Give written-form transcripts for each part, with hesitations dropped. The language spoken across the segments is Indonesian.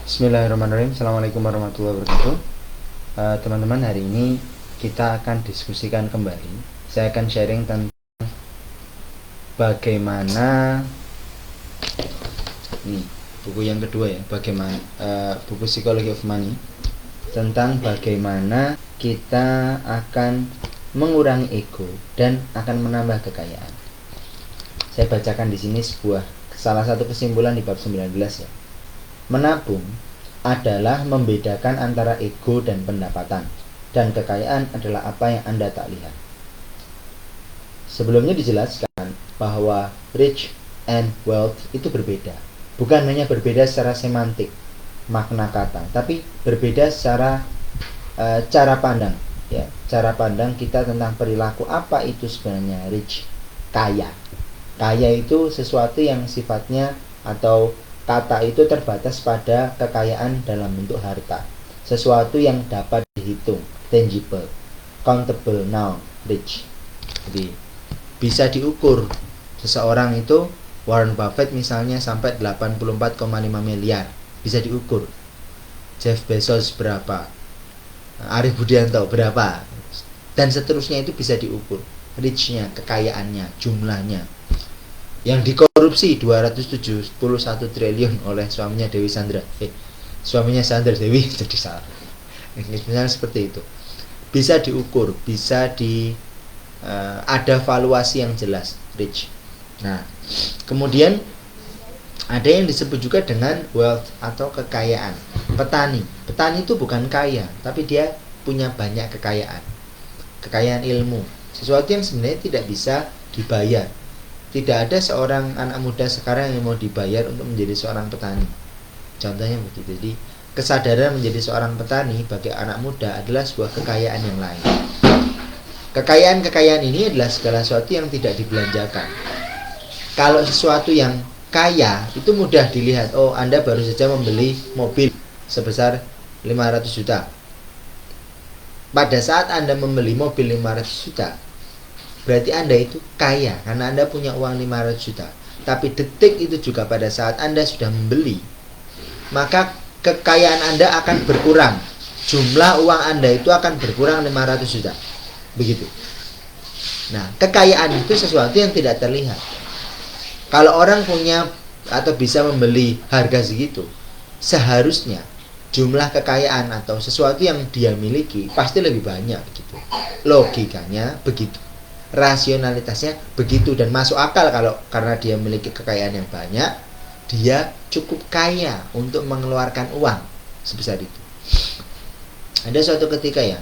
Bismillahirrahmanirrahim. Assalamualaikum warahmatullahi wabarakatuh. Teman-teman, hari ini kita akan diskusikan kembali. Saya akan sharing tentang bagaimana ini buku yang kedua ya, bagaimana buku Psychology of Money, tentang bagaimana kita akan mengurangi ego dan akan menambah kekayaan. Saya bacakan di sini salah satu kesimpulan di bab 19 ya. Menabung adalah membedakan antara ego dan pendapatan, dan kekayaan adalah apa yang Anda tak lihat. Sebelumnya dijelaskan bahwa rich and wealth itu berbeda. Bukan hanya berbeda secara semantik, makna kata, tapi berbeda secara cara pandang. Ya, cara pandang kita tentang perilaku. Apa itu sebenarnya rich? Kaya. Kaya itu sesuatu yang sifatnya atau kata itu terbatas pada kekayaan dalam bentuk harta, sesuatu yang dapat dihitung, tangible, countable, noun, rich. Jadi bisa diukur. Seseorang itu, Warren Buffett misalnya, sampai 84,5 miliar, bisa diukur. Jeff Bezos berapa, Arif Budianto berapa, dan seterusnya itu bisa diukur. Richnya, kekayaannya, jumlahnya. Yang dikorupsi 271 triliun oleh suaminya Dewi Sandra. Suaminya Sandra Dewi, jadi salah. Misalnya seperti itu. Bisa diukur, bisa ada valuasi yang jelas, rich. Nah, kemudian ada yang disebut juga dengan wealth atau kekayaan. Petani itu bukan kaya, tapi dia punya banyak kekayaan. Kekayaan ilmu, sesuatu yang sebenarnya tidak bisa dibayar. Tidak ada seorang anak muda sekarang yang mau dibayar untuk menjadi seorang petani. Contohnya begitu. Jadi kesadaran menjadi seorang petani bagi anak muda adalah sebuah kekayaan yang lain. Kekayaan ini adalah segala sesuatu yang tidak dibelanjakan. Kalau sesuatu yang kaya itu mudah dilihat. Oh, Anda baru saja membeli mobil sebesar 500 juta. Pada saat Anda membeli mobil 500 juta, berarti Anda itu kaya karena Anda punya uang 500 juta. Tapi detik itu juga pada saat Anda sudah membeli, maka kekayaan Anda akan berkurang. Jumlah uang Anda itu akan berkurang 500 juta. Begitu. Nah, kekayaan itu sesuatu yang tidak terlihat. Kalau orang punya atau bisa membeli harga segitu, seharusnya jumlah kekayaan atau sesuatu yang dia miliki pasti lebih banyak gitu. Logikanya begitu. Rasionalitasnya begitu, dan masuk akal kalau karena dia memiliki kekayaan yang banyak, dia cukup kaya untuk mengeluarkan uang sebesar itu. Ada suatu ketika ya,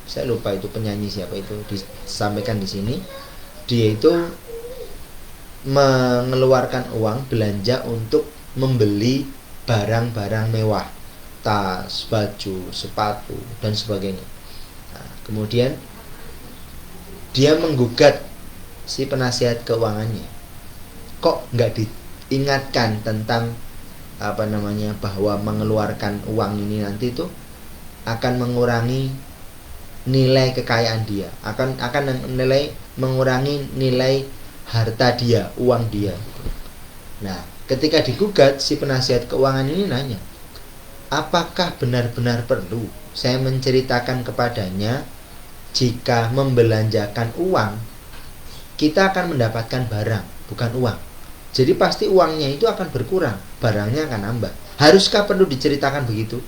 saya lupa itu penyanyi siapa itu, disampaikan di sini, dia itu mengeluarkan uang belanja untuk membeli barang-barang mewah, tas, baju, sepatu, dan sebagainya. Nah, kemudian dia menggugat si penasihat keuangannya. Kok nggak diingatkan tentang bahwa mengeluarkan uang ini nanti itu akan mengurangi nilai kekayaan dia, akan mengurangi nilai harta dia, uang dia. Nah, ketika digugat, si penasihat keuangan ini nanya, apakah benar-benar perlu saya menceritakan kepadanya jika membelanjakan uang, kita akan mendapatkan barang, bukan uang. Jadi pasti uangnya itu akan berkurang, barangnya akan nambah. Haruskah perlu diceritakan begitu?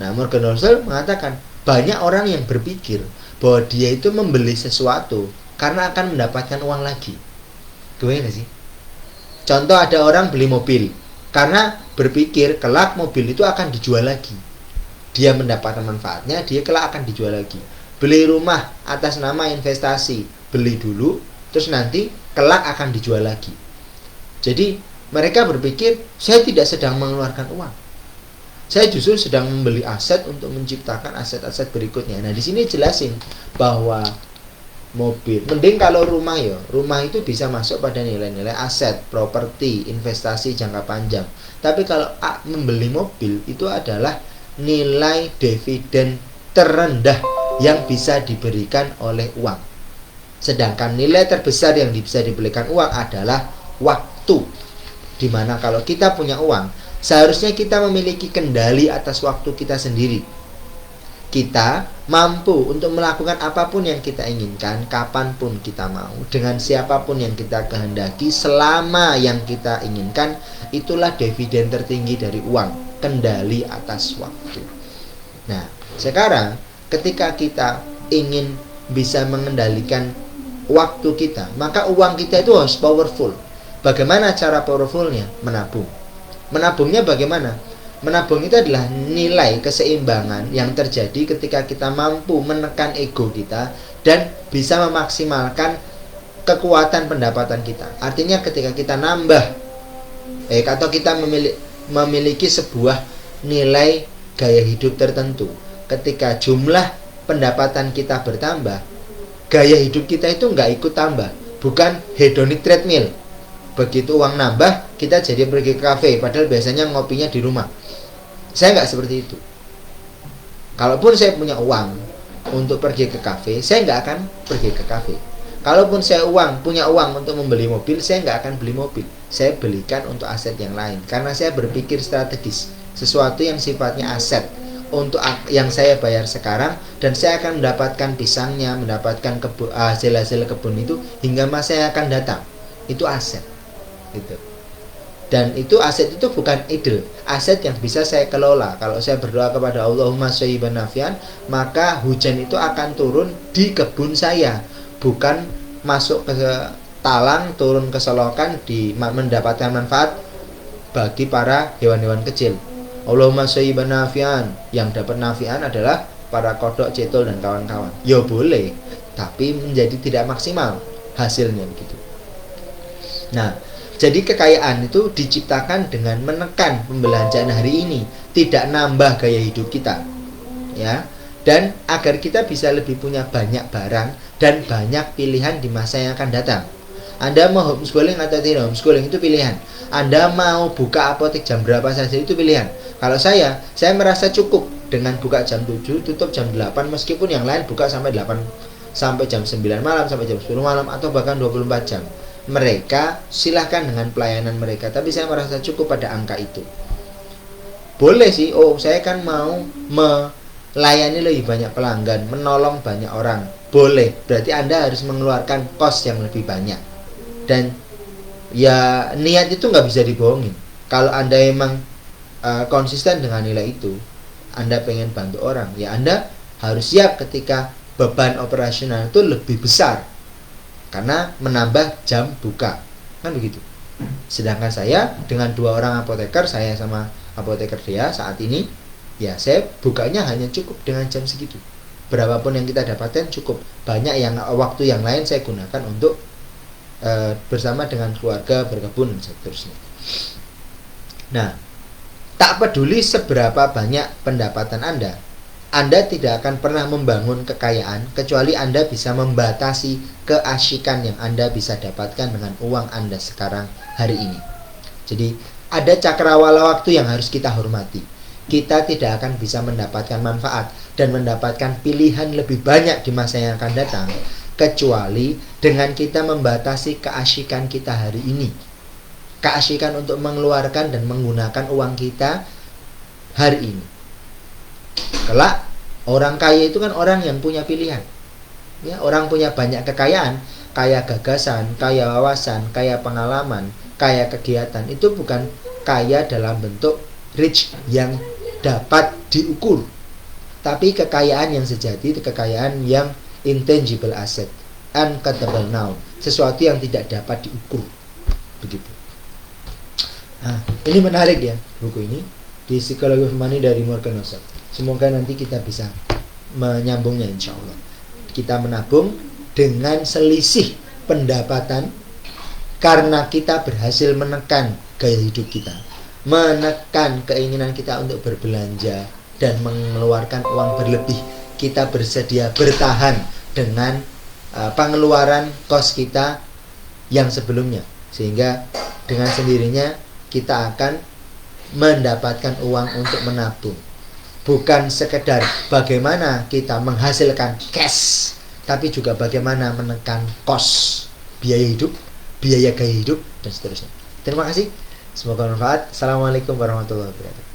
Nah, Morgan Housel mengatakan, banyak orang yang berpikir bahwa dia itu membeli sesuatu karena akan mendapatkan uang lagi. Gimana sih? Contoh, ada orang beli mobil karena berpikir kelak mobil itu akan dijual lagi. Dia mendapatkan manfaatnya, dia kelak akan dijual lagi. Beli rumah atas nama investasi, beli dulu, terus nanti kelak akan dijual lagi. Jadi mereka berpikir, saya tidak sedang mengeluarkan uang, saya justru sedang membeli aset untuk menciptakan aset-aset berikutnya. Nah, di sini jelasin bahwa mobil, mending kalau rumah itu bisa masuk pada nilai-nilai aset, properti, investasi jangka panjang. Tapi kalau membeli mobil itu adalah nilai dividen terendah yang bisa diberikan oleh uang. Sedangkan nilai terbesar yang bisa diberikan uang adalah waktu. Dimana kalau kita punya uang, Seharusnya kita memiliki kendali atas waktu kita sendiri. Kita mampu untuk melakukan apapun yang kita inginkan, kapanpun kita mau, dengan siapapun yang kita kehendaki, selama yang kita inginkan. Itulah dividen tertinggi dari uang, kendali atas waktu. Nah, sekarang ketika kita ingin bisa mengendalikan waktu kita, maka uang kita itu harus powerful. Bagaimana cara powerfulnya? Menabung. Menabungnya bagaimana? Menabung itu adalah nilai keseimbangan yang terjadi ketika kita mampu menekan ego kita dan bisa memaksimalkan kekuatan pendapatan kita. Artinya ketika kita nambah atau kita memiliki sebuah nilai gaya hidup tertentu, ketika jumlah pendapatan kita bertambah, gaya hidup kita itu nggak ikut tambah. Bukan hedonic treadmill. Begitu uang nambah, kita jadi pergi ke kafe, padahal biasanya ngopinya di rumah. Saya nggak seperti itu. Kalaupun saya punya uang untuk pergi ke kafe, saya nggak akan pergi ke kafe. Kalaupun saya punya uang untuk membeli mobil, saya nggak akan beli mobil. Saya belikan untuk aset yang lain, karena saya berpikir strategis. Sesuatu yang sifatnya aset untuk yang saya bayar sekarang, dan saya akan mendapatkan pisangnya, mendapatkan hasil-hasil kebun itu hingga masa yang akan datang. Itu aset, gitu. Dan itu aset itu bukan idle, aset yang bisa saya kelola. Kalau saya berdoa kepada Allahumma shayyiban nafian, maka hujan itu akan turun di kebun saya, bukan masuk ke talang, turun ke selokan, mendapatkan manfaat bagi para hewan-hewan kecil. Allahumma shayyiban nafian, yang dapat nafian adalah para kodok, cetol, dan kawan-kawan. Ya boleh, tapi menjadi tidak maksimal hasilnya begitu. Nah, jadi kekayaan itu diciptakan dengan menekan pembelanjaan hari ini, tidak nambah gaya hidup kita, ya. Dan agar kita bisa lebih punya banyak barang dan banyak pilihan di masa yang akan datang. Anda mau homeschooling atau tidak homeschooling itu pilihan. Anda mau buka apotek jam berapa saja itu pilihan. Kalau saya merasa cukup dengan buka jam 7, tutup jam 8, meskipun yang lain buka sampai 8, sampai jam 9 malam, sampai jam 10 malam, atau bahkan 24 jam. Mereka silahkan dengan pelayanan mereka, tapi saya merasa cukup pada angka itu. Boleh sih, saya kan mau melayani lebih banyak pelanggan, menolong banyak orang. Boleh, berarti Anda harus mengeluarkan kos yang lebih banyak. Dan ya niat itu nggak bisa dibohongin. Kalau Anda emang konsisten dengan nilai itu, Anda pengen bantu orang, ya Anda harus siap ketika beban operasional itu lebih besar, karena menambah jam buka, kan begitu. Sedangkan saya dengan 2 orang apoteker, saya sama apoteker dia saat ini, ya saya bukanya hanya cukup dengan jam segitu. Berapapun yang kita dapatkan cukup. Banyak yang waktu yang lain saya gunakan untuk bersama dengan keluarga, berkebun, dan seterusnya. Nah, tak peduli seberapa banyak pendapatan Anda tidak akan pernah membangun kekayaan kecuali Anda bisa membatasi keasyikan yang Anda bisa dapatkan dengan uang Anda sekarang hari ini. Jadi ada cakrawala waktu yang harus kita hormati. Kita tidak akan bisa mendapatkan manfaat dan mendapatkan pilihan lebih banyak di masa yang akan datang kecuali dengan kita membatasi keasyikan kita hari ini. Keasyikan untuk mengeluarkan dan menggunakan uang kita hari ini. Kelak orang kaya itu kan orang yang punya pilihan, ya, orang punya banyak kekayaan, kaya gagasan, kaya wawasan, kaya pengalaman, kaya kegiatan. Itu bukan kaya dalam bentuk rich yang dapat diukur, tapi kekayaan yang sejati itu kekayaan yang intangible asset, uncountable noun, sesuatu yang tidak dapat diukur, begitu. Nah, ini menarik ya buku ini, di Psychology of Money dari Morgan Housel. Semoga nanti kita bisa menyambungnya, insya Allah. Kita menabung dengan selisih pendapatan karena kita berhasil menekan gaya hidup kita, menekan keinginan kita untuk berbelanja dan mengeluarkan uang berlebih. Kita bersedia bertahan dengan pengeluaran kos kita yang sebelumnya, sehingga dengan sendirinya kita akan mendapatkan uang untuk menabung. Bukan sekedar bagaimana kita menghasilkan cash, tapi juga bagaimana menekan kos, biaya hidup, biaya gaya hidup, dan seterusnya. Terima kasih. Semoga bermanfaat. Assalamualaikum warahmatullahi wabarakatuh.